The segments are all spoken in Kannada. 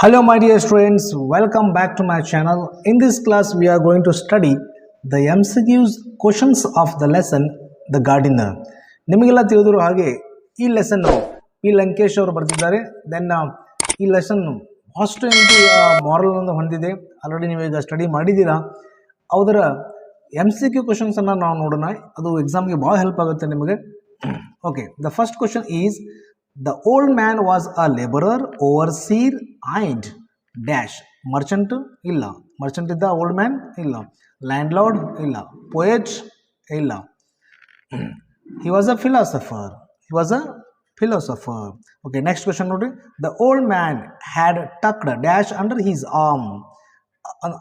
Hello my dear students, welcome back to my channel. In this class we are going to study the MCQs questions of the lesson The Gardener. ನಿಮಗೆಲ್ಲ ತಿಳಿದಿರೋ ಹಾಗೆ ಈ ಲೆಸನ್ ಪಿ ಲಂಕೇಶ್ ಅವರು ಬರೆದಿದ್ದಾರೆ. ದೆನ್ ಈ ಲೆಸನ್ ಫಸ್ಟ್ ಮಾರಲ್ ಒಂದು ಹೊಂದಿದೆ. ಆಲ್ರೆಡಿ ನೀವು ಈಗ ಸ್ಟಡಿ ಮಾಡಿದ್ದೀರಾ. ಅದರ MCQ ಕ್ವಶನ್ಸ್ ಅನ್ನು ನಾವು ನೋಡೋಣ. ಅದು ಎಕ್ಸಾಮ್ಗೆ ಭಾಳ ಹೆಲ್ಪ್ ಆಗುತ್ತೆ ನಿಮಗೆ. Okay, the first question is the old man was a laborer, overseer, and dash. Merchant illa. Merchant is the old man illa. Landlord illa. Poet illa. He was a philosopher. He was a philosopher. Okay, next question note. The old man had tucked dash under his arm.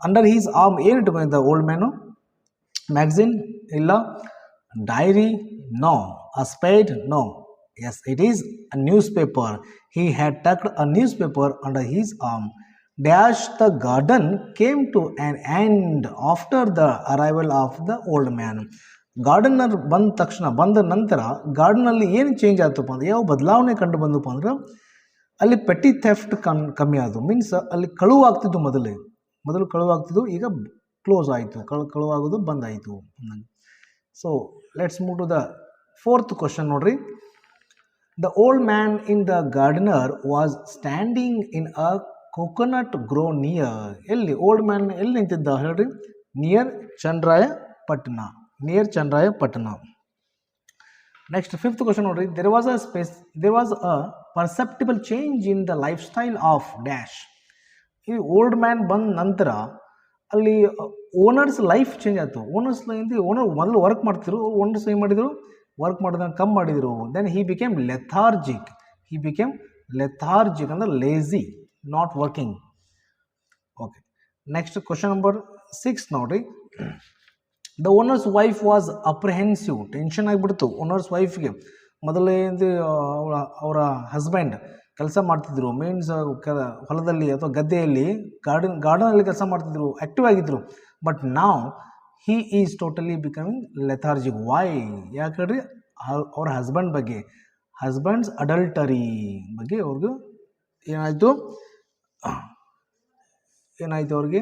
Under his arm ಏನು ಇಟ್ಕೊಂಡಿದ್ದ the old man? Magazine illa. Diary no. A spade no. Yes, it is a newspaper. He had tucked a newspaper under his arm. Dash the garden came to an end after the arrival of the old man. Gardener ಬಂದ ನಂತರ ಗಾರ್ಡನಲ್ಲಿ ಏನು ಚೇಂಜ್ ಆಯ್ತಪ್ಪ ಅಂದ್ರೆ, ಯಾವ ಬದಲಾವಣೆ ಕಂಡು ಬಂದಪ್ಪ ಅಂದ್ರೆ, ಅಲ್ಲಿ ಪೆಟ್ಟಿ ಥೆಫ್ಟ್ ಕಮ್ಮಿ ಆಯಿತು. ಮೀನ್ಸ್ ಅಲ್ಲಿ ಕಳುವಾಗ್ತಿದ್ದು ಮೊದಲು ಕಳುವಾಗ್ತಿದ್ದು, ಈಗ ಕ್ಲೋಸ್ ಆಯಿತು. ಕಳುವಾಗೋದು ಬಂದಾಯಿತು. So let's move to the fourth question ನೋಡ್ರಿ. The old man in the gardener was standing in a coconut grow near. ಎಲ್ಲಿ ಓಲ್ಡ್ ಮ್ಯಾನ್ ಎಲ್ಲಿ ನಿಂತಿದ್ದ ಹೇಳ್ರಿ? Near Chandrayapatna. Next fifth question ನೋಡ್ರಿ. there was a perceptible change in the lifestyle of dash. ಈ ಓಲ್ಡ್ ಮ್ಯಾನ್ ಬಂದ ನಂತರ ಅಲ್ಲಿ ಓನರ್ಸ್ ಲೈಫ್ ಚೇಂಜ್ ಆಯಿತು. ಓನರ್ ಮೊದಲು ವರ್ಕ್ ಮಾಡ್ತಿದ್ರು. ಓನರ್ಸ್ ಏನು ಮಾಡಿದರು? ವರ್ಕ್ ಮಾಡೋದನ್ನು ಕಮ್ಮಿ ಮಾಡಿದರು. ದೆನ್ ಹಿ ಬಿಕೇಮ್ ಲೆಥಾರ್ಜಿಕ್ ಅಂದರೆ lazy, not working. Okay, next question number 6 ನೋಡ್ರಿ. The owner's wife was apprehensive. Tension ಆಗಿಬಿಡ್ತು ಓನರ್ಸ್ ವೈಫ್ಗೆ. ಮೊದಲೇ ಅವರ ಹಸ್ಬೆಂಡ್ ಕೆಲಸ ಮಾಡ್ತಿದ್ರು. ಮೀನ್ಸ್ ಹೊಲದಲ್ಲಿ ಅಥವಾ ಗದ್ದೆಯಲ್ಲಿ ಗಾರ್ಡನಲ್ಲಿ ಕೆಲಸ ಮಾಡ್ತಿದ್ರು, ಆ್ಯಕ್ಟಿವ್ ಆಗಿದ್ರು. ಬಟ್ ನಾವು he is totally becoming lethargic. Why? ಯಾಕೆ ಹೇಳ್ರಿ? ಅವ್ರ ಹಸ್ಬೆಂಡ್ಸ್ ಅಡಲ್ಟರಿ ಬಗ್ಗೆ ಅವ್ರಿಗೆ ಏನಾಯಿತು ಅವ್ರಿಗೆ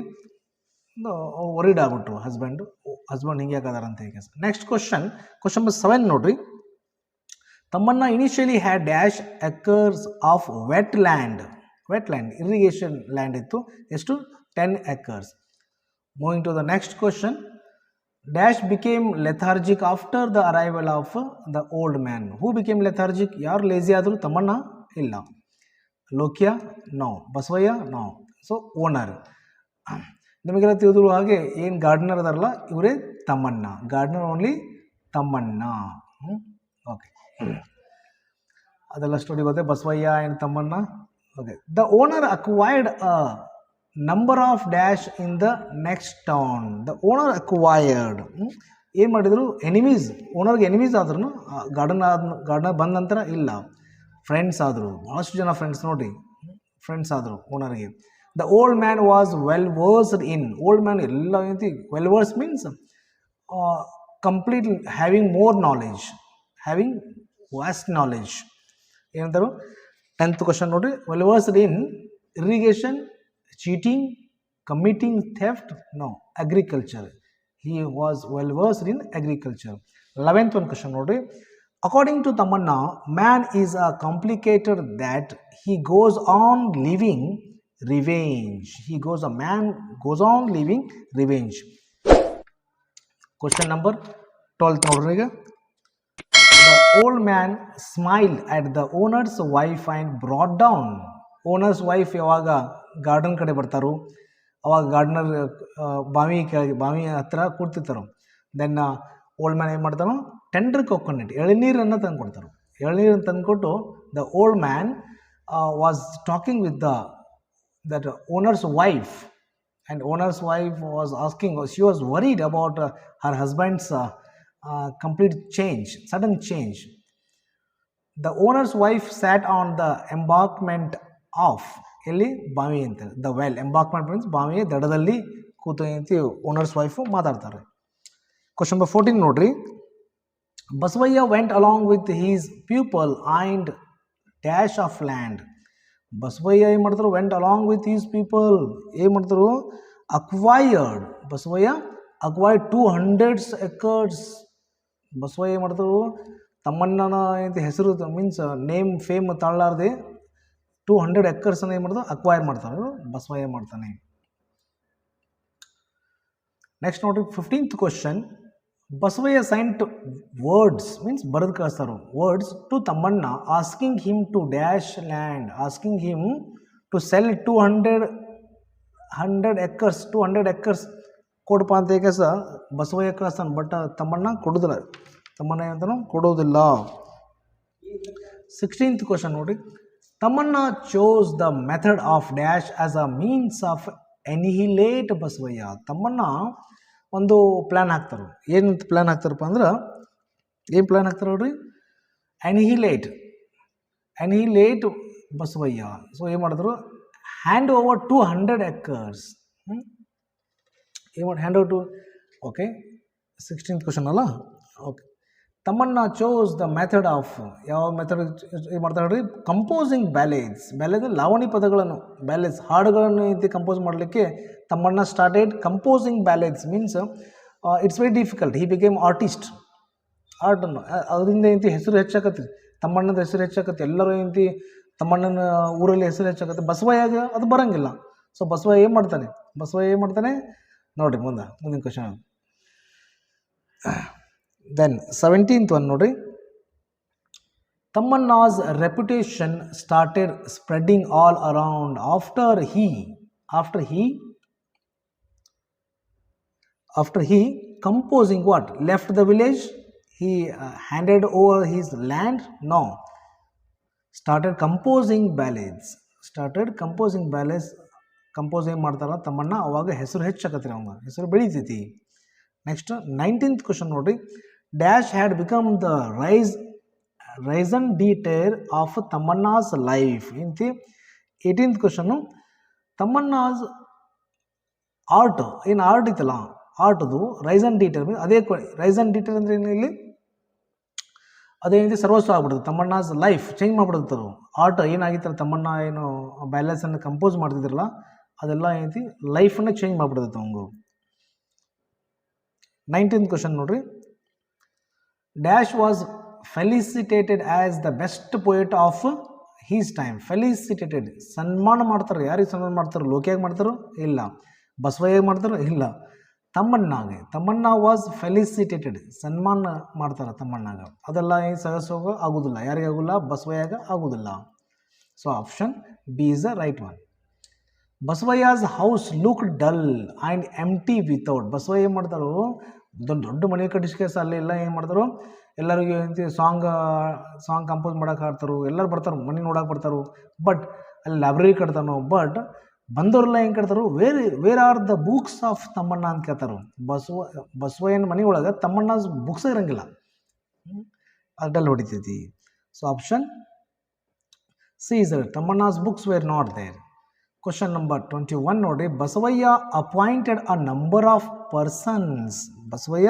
ಅವ್ರು ವರಿಡ್ ಆಗ್ಬಿಟ್ರು. ಹಸ್ಬೆಂಡ್ ಹಿಂಗೆ ಯಾಕದಾರ ಅಂತ ಹೇಗೆ. ನೆಕ್ಸ್ಟ್ ಕ್ವಶನ್ ನಂಬರ್ 7 ನೋಡ್ರಿ. Thammanna initially had dash acres of wet land irrigation land ಇತ್ತು. ಎಷ್ಟು? 10 acres. Moving to the next question. Dash became lethargic after the arrival of the old man. Who became lethargic? ಯಾರು ಲೇಜಿ ಆದರು? ತಮ್ಮಣ್ಣ ಇಲ್ಲ. Lokya no. Basavayya no. So owner. ನಿಮಗೆಲ್ಲ ತಿಳಿದ್ರು ಹಾಗೆ ಏನು ಗಾರ್ಡನರ್ ಅದಾರಲ್ಲ ಇವರೇ Thammanna. Gardener only Thammanna. Okay, ಅದೆಲ್ಲ ಸ್ಟೋರಿ ಗೊತ್ತೆ. ಬಸವಯ್ಯ ಏನು Thammanna. Okay, the owner acquired a number of dash in the next town. The owner acquired ಏನು ಮಾಡಿದರು? ಎನಿಮೀಸ್. ಓನರ್ಗೆ ಎನಿಮೀಸ್ ಆದ್ರೂ ಗಾರ್ಡನರ್ ಬಂದ ನಂತರ ಇಲ್ಲ, ಫ್ರೆಂಡ್ಸ್ ಆದರು. ಭಾಳಷ್ಟು ಜನ ಫ್ರೆಂಡ್ಸ್ ನೋಡಿರಿ, ಫ್ರೆಂಡ್ಸ್ ಆದರು ಓನರ್ಗೆ. The old man was well versed in. Old man ಎಲ್ಲ ರೀತಿ well versed means complete having more knowledge, having vast knowledge. ಏನಂತಾರು? 10th ಕ್ವಶನ್ ನೋಡಿರಿ. Well versed in irrigation, cheating, committing theft, no, agriculture. He was well versed in agriculture. 11th one question nodri. According to Tamanna, man is a complicated that he goes on living revenge. Man goes on living revenge. Question number 12 nodri. The old man smiled at the owner's wife and brought down. Owners wife ಯಾವಾಗ ಗಾರ್ಡನ್ ಕಡೆ ಬರ್ತಾರೋ ಅವಾಗ ಗಾರ್ಡನರ್ ಬಾವಿ ಹತ್ರ ಕೂಡ್ತಿರ್ತಾರೋ. ದೆನ್ ಓಲ್ಡ್ ಮ್ಯಾನ್ ಏನು ಮಾಡ್ತಾನೋ? ಟೆಂಡರ್ ಕೊಕೊನಟ್ ಎಳನೀರನ್ನು ತಂದು ಕೊಡ್ತಾರೆ. ಎಳನೀರನ್ನು ತಂದುಕೊಟ್ಟು the old man was talking with that owner's wife. And owner's wife was asking, she was worried about her husband's complete change, sudden change. The owner's wife sat on the embankment of. ಎಲ್ಲಿ? ಬಾವಿ ಅಂತ. The well. ಎಂಬಾರ್ಕ್ಮೆಂಟ್ ಮೀನ್ಸ್ ಬಾವಿಯ ದಡದಲ್ಲಿ ಕೂತು ಅಂತ ಓನರ್ಸ್ ವೈಫು ಮಾತಾಡ್ತಾರೆ. ಕ್ವಶನ್ ನಂಬರ್ 14 ನೋಡ್ರಿ. Basavayya vent along with his people and dash of land. Basavayya ಏನು ಮಾಡ್ತಾರೆ, vent along with is people, ಏನು ಮಾಡ್ತಾರೆ, acquired, Basavayya acquired 200 acres. Basavayya ಏನು ಮಾಡ್ತಾರೆ, ತಮ್ಮಣ್ಣನ ಅಂತ ಹೆಸರು ಮೀನ್ಸ್ ನೇಮ್ ಫೇಮ್ ತಾಳಲಾರ್ದೆ 200 acres ಏನು ಮಾಡ್ತಾರೆ, ಅಕ್ವೈರ್ ಮಾಡ್ತಾರೆ, ಬಸವಯ್ಯ ಮಾಡ್ತಾನೆ. ನೆಕ್ಸ್ಟ್ ನೋಡ್ರಿ 15th question. Basavaiah sent words means ಬರೆದು ಕಳಿಸ್ತಾರೆ words to Thammanna asking him to dash land, asking him to sell 200 acres ಕೊಡಪ್ಪ ಅಂತ ಕೇಸ ಬಸವಯ್ಯ ಕಳಿಸ್ತಾನೆ. ಬಟ್ ತಮ್ಮಣ್ಣ ಕೊಡೋದಿಲ್ಲ, ತಮ್ಮಣ್ಣ ಏನಂತಾನು ಕೊಡೋದಿಲ್ಲ. 16th ಕ್ವಶನ್ ನೋಡಿ. Thammanna chose the method of dash as a means of annihilate Basavayya. Thammanna ಒಂದು ಪ್ಲ್ಯಾನ್ ಹಾಕ್ತಾರೆ. ಏನಂತ ಪ್ಲ್ಯಾನ್ ಹಾಕ್ತಾರಪ್ಪ ಅಂದ್ರೆ, ಏನು ಪ್ಲ್ಯಾನ್ ಹಾಕ್ತಾರೆ ನೋಡ್ರಿ, ಎನಿಹಿಲೇಟ್ ಬಸವಯ್ಯ. ಸೊ ಏನು ಮಾಡಿದ್ರು, ಹ್ಯಾಂಡ್ ಓವರ್ 200 acres. ಏನು ಮಾಡಿ hand over to, okay 16th question ಅಲ್ಲ. Okay, Thammanna chose the method of, ಯಾವ ಮೆಥಡ್ ಏನು ಮಾಡ್ತಾರೆ ನೋಡ್ರಿ, ಕಂಪೋಸಿಂಗ್ ಬ್ಯಾಲೇಡ್ಸ್. ಬ್ಯಾಲೇಡ್ ಲಾವಣಿ ಪದಗಳನ್ನು, ಬ್ಯಾಲೇಡ್ಸ್ ಹಾಡುಗಳನ್ನು ಇಂತಿ ಕಂಪೋಸ್ ಮಾಡಲಿಕ್ಕೆ Thammanna started composing ballads. Means it's very difficult. He became artist. ಆರ್ಟನ್ನು ಅದರಿಂದ ಇಂತಿ ಹೆಸರು ಹೆಚ್ಚಾಕತ್ತಿ, ತಮ್ಮಣ್ಣದ ಹೆಸರು ಹೆಚ್ಚಾಕತ್ತಿ, ಎಲ್ಲರೂ ಇಂತಿ ತಮ್ಮಣ್ಣನ ಊರಲ್ಲಿ ಹೆಸರು ಹೆಚ್ಚಾಕತ್ತೆ. ಬಸವಯ್ಯಾಗ ಅದು ಬರೋಂಗಿಲ್ಲ. ಸೊ ಬಸವಯ್ಯ ಏನು ಮಾಡ್ತಾನೆ ನೋಡಿರಿ ಮುಂದಿನ ಕ್ವಶನ್. ದೆನ್ 17th one ನೋಡ್ರಿ. Thammanna's reputation started spreading all around after he composing what left the village. He handed over his land. No, started composing ballads. Compose ಏನು ಮಾಡ್ತಾರ ತಮ್ಮಣ್ಣ, ಅವಾಗ ಹೆಸರು ಹೆಚ್ಚಾಕತ್ರಿ, ಅವಾಗ ಹೆಸರು ಬೆಳೀತೈತಿ. ನೆಕ್ಸ್ಟ್ 19th ಕ್ವಶನ್ ನೋಡ್ರಿ. Dash had become the raison d'etre of Thammanna's life ಇಂತಿ. 18th ಕ್ವಶನ್ನು. ತಮ್ಮಣ್ಣಾಸ್ ಆರ್ಟ್, ಏನು ಆರ್ಟ್ ಇತ್ತಲ್ಲ, ಆರ್ಟ್ದು ರೈಸನ್ ಡೀಟೇಲ್. ಅದೇ ರೈಸನ್ ಡೀಟೇಲ್ ಅಂದರೆ ಏನು, ಇಲ್ಲಿ ಅದೇ ರೀತಿ ಸರ್ವಸ್ವ ಆಗ್ಬಿಡುತ್ತೆ. ತಮ್ಮಣ್ಣಾಸ್ ಲೈಫ್ ಚೇಂಜ್ ಮಾಡಿಬಿಡ್ತಾರೆ. ಆರ್ಟ್ ಏನಾಗಿತ್ತಲ್ಲ, ತಮ್ಮಣ್ಣ ಏನು ಬ್ಯಾಲೆನ್ಸನ್ನು ಕಂಪೋಸ್ ಮಾಡ್ತಿದ್ರಲ್ಲ, ಅದೆಲ್ಲ ಏನೈತಿ ಲೈಫನ್ನು ಚೇಂಜ್ ಮಾಡಿಬಿಡುತ್ತೆ ಅವಂಗು. 19th ಕ್ವಶನ್ ನೋಡ್ರಿ. Dash was ಫೆಲಿಸಿಟೇಟೆಡ್ as the best poet of his time. Felicitated, ಸನ್ಮಾನ ಮಾಡ್ತಾರೆ. ಯಾರಿಗೆ ಸನ್ಮಾನ ಮಾಡ್ತಾರೆ, ಲೋಕಿಯಾಗಿ ಮಾಡ್ತಾರೋ ಇಲ್ಲ, ಬಸವಯ್ಯಾಗ ಮಾಡ್ತಾರೋ ಇಲ್ಲ, ತಮ್ಮಣ್ಣ ವಾಸ್ ಫೆಲಿಸಿಟೇಟೆಡ್, ಸನ್ಮಾನ ಮಾಡ್ತಾರೆ ತಮ್ಮಣ್ಣಾಗ. ಅದೆಲ್ಲ ಏನು ಸಹಜ ಆಗೋದಿಲ್ಲ, ಯಾರಿಗಾಗೋಲ್ಲ, ಬಸವಯ್ಯಾಗ ಆಗೋದಿಲ್ಲ. So option B is the right one. Basavayya's house look dull and empty without. Basavayya ಏನು ಮಾಡ್ತಾರೋ, ದೊಡ್ಡ ಮನೆ ಕಟ್ಟಿಸ್ಕೇಸ ಅಲ್ಲಿ ಎಲ್ಲ ಏನು ಮಾಡ್ತಾರೋ, ಎಲ್ಲರಿಗೂ ಏನಂತ ಸಾಂಗ್ ಕಂಪೋಸ್ ಮಾಡೋಕೆ ಆಡ್ತಾರೋ, ಎಲ್ಲರೂ ಬರ್ತಾರೆ, ಮನೆ ನೋಡೋಕೆ ಬರ್ತಾರೋ. ಬಟ್ ಅಲ್ಲಿ ಲೈಬ್ರರಿ ಕಟ್ತಾನೋ, ಬಟ್ ಬಂದವರೆಲ್ಲ ಹೆಂಗೆ ಕೇಳ್ತಾರೋ, where are the books of Thammanna ಅಂತ ಕೇಳ್ತಾರೋ. ಬಸವಯ್ಯನ ಮನೆ ಒಳಗೆ ತಮ್ಮಣ್ಣ ಬುಕ್ಸ್ ಇರಂಗಿಲ್ಲ, ಅಡ್ಡಲ್ಲಿ ಹೊಡಿತೈತಿ. So option C is right. Thammanna's books were not there. Question number 21 ನೋಡ್ರಿ. Basavayya appointed a number of persons. Basavayya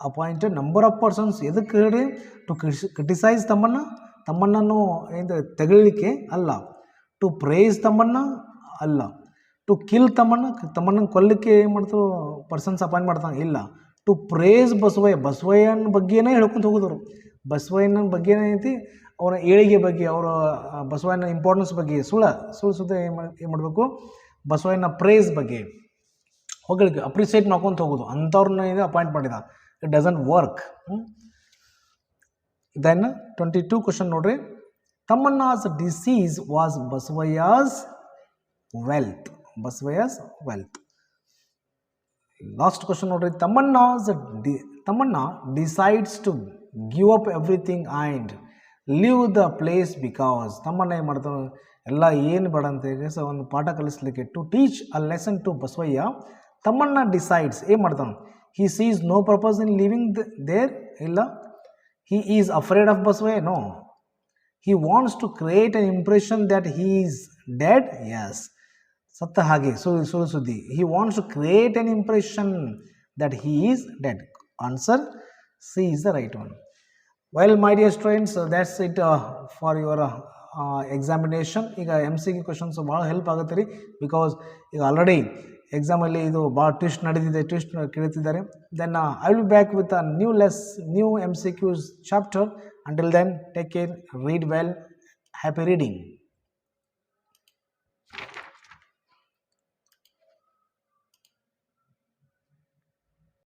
appointed number of persons. ಎದಕ್ಕೆ ಹೇಳಿ, ಟು ಕ್ರಿಟಿಸೈಸ್ ತಮ್ಮಣ್ಣನು ಏನು ತೆಗಲಿಕ್ಕೆ ಅಲ್ಲ, ಟು ಪ್ರೇಸ್ ತಮ್ಮಣ್ಣ ಅಲ್ಲ, ಟು ಕಿಲ್ ತಮ್ಮಣ್ಣನ ಕೊಲ್ಲಕ್ಕೆ ಏನು ಮಾಡ್ತಾರೆ ಪರ್ಸನ್ಸ್ ಅಪಾಯಿಂಟ್ ಮಾಡ್ತಾನೆ ಇಲ್ಲ, ಟು ಪ್ರೇಸ್ ಬಸವಯ್ಯನ ಬಗ್ಗೆನೇ ಹೇಳ್ಕೊಂತ ಹೋಗೋದವರು. ಬಸವಯ್ಯನ ಬಗ್ಗೆ ಏನೈತಿ, ಅವರ ಏಳಿಗೆ ಬಗ್ಗೆ, ಅವರ ಬಸವಯ್ಯನ ಇಂಪಾರ್ಟೆನ್ಸ್ ಬಗ್ಗೆ ಸುಳ್ಳು ಏನು ಮಾಡಬೇಕು, ಬಸವಯ್ಯನ ಪ್ರೇಸ್ ಬಗ್ಗೆ ಹೋಗ್ಲಿಕ್ಕೆ ಅಪ್ರಿಸಿಯೇಟ್ ಮಾಡ್ಕೊಂತ ಹೋಗೋದು. ಅಂಥವ್ರನ್ನ ಇದು ಅಪಾಯಿಂಟ್ ಮಾಡಿದ. It doesn't work. Then 22 question ನೋಡ್ರಿ. Thammanna's disease was Basavayya's wealth. Last question ನೋಡ್ರಿ. Thammanna decides to give up everything and leave the place because. Thammanna ಏನು ಮಾಡ್ತಾನೆ, ಎಲ್ಲ ಏನು ಬೇಡ ಅಂತ ಹೇಳಿ ಒಂದು ಪಾಠ ಕಲಿಸ್ಲಿಕ್ಕೆ, to teach a lesson to Basavayya. Thammanna decides ಏನು ಮಾಡ್ತಾನೆ, he sees no purpose in living there. ಇಲ್ಲ, he is afraid of Basavaya. No, he wants to create an impression that he is dead. Yes, ಸತ್ತ ಹಾಗೆ ಸುಳ್ಳು ಸುದ್ದಿ. he wants to create an impression that he is dead. Answer C is the right one. Well, my dear students, that's it for your examination. ಈಗ MCQ ಕ್ವಶನ್ಸ್ ಭಾಳ ಹೆಲ್ಪ್ ಆಗುತ್ತೆ ರೀ, ಬಿಕಾಸ್ ಈಗ ಆಲ್ರೆಡಿ ಎಕ್ಸಾಮಲ್ಲಿ ಇದು ಭಾಳ ಟ್ವಿಸ್ಟ್ ನಡೆದಿದೆ, ಟ್ವಿಸ್ಟ್ ಕೇಳ್ತಿದ್ದಾರೆ. Then I will back with a new MCQs chapter. Until then, take care, read well, happy reading.